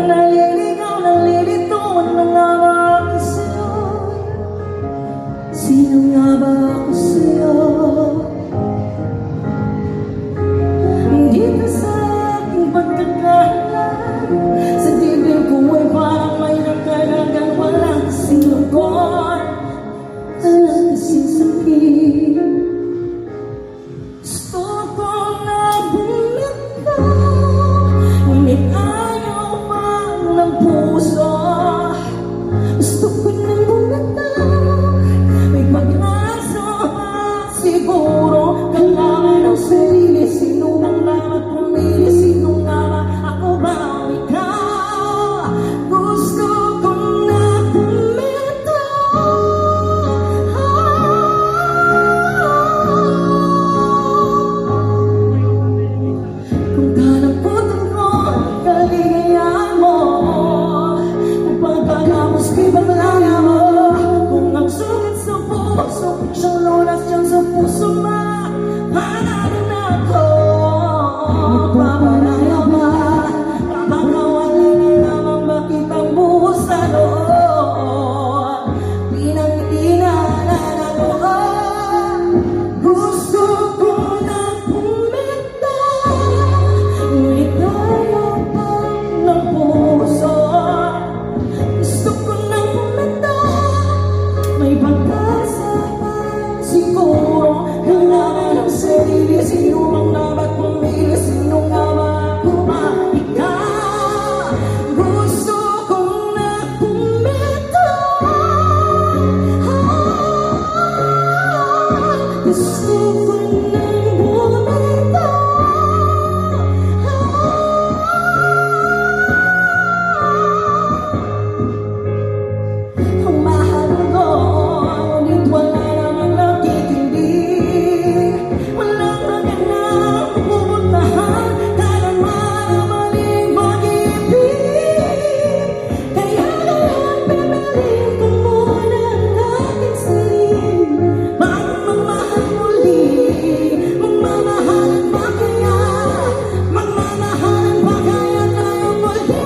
naliligaw, nalilito, ano nga ba ako sa'yo? Sino nga ba ako sa'yo? Dito sa aking pagkakalan, sa dibdib ko ay parang may nakalagang walang kasilungan, walang kasing sakit. Gusto ko na bumitaw, ngunit ayaw pa ng puso. Gusto ko na bumitaw, may pag-asa siguro. Kailangan ng sarili, sino nang dapat pumili? Sino nga ba, ako ba o ikaw? Gusto ko na bumitaw. Kung kanaputan ko ang kaligayahan mo, kung pagkagamos kay balaya mo, kung ang sugat sa puso, siyang lunas dyan sa puso mo, hanapin ako. Magpaparaya ba? Papakawalan na lamang bakit ang buhos sa loob? Pinag-inalan ako. Gusto ko na bumitaw, ngunit ayaw pa ng puso. Gusto ko na bumitaw, may pag-asa pa siguro. Kailangan ng sarili, sino mang dapat pumili? Sino nga ba, ako ba ikaw? Gusto ko na bumitaw. Gusto ko na bumitaw. Ang mahal ko, ngunit wala namang nakikinig. Walang magandang pupuntahan, kailanman ang maling pag-ibig. Kaya ngayon, pipiliin ko muna ang aking sarili bago magmahal muli. Magmamahalan ba kaya? Magmamahalan ba kaya tayo muli?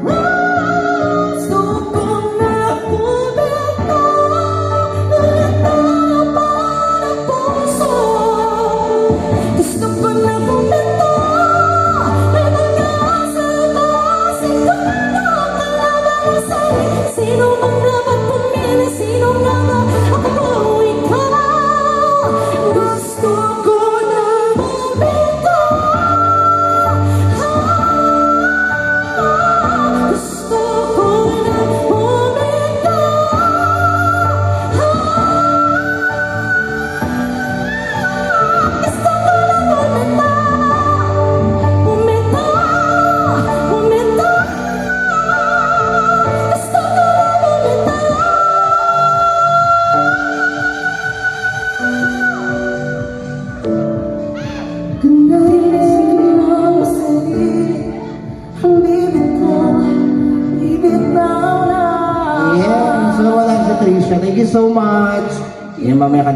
Gusto ko na bumitaw, ngunit ayaw pa ng puso. Gusto ko na bumitaw, may pag-asa pa siguro. Kailangan ng sarili, sino mang dapat pumili? Sino nga ba, ako ba o ikaw? Gusto ko na bumitaw. Gusto ko na bumitaw. Gusto ko na bumitaw. Bumitaw, bumitaw. Gusto ko na bumitaw. Kung narinig mo ang sarili, ang bibig ko, bibitaw na. Yeah, so wala si Trisha. Thank you so much. Yan, mamaya ka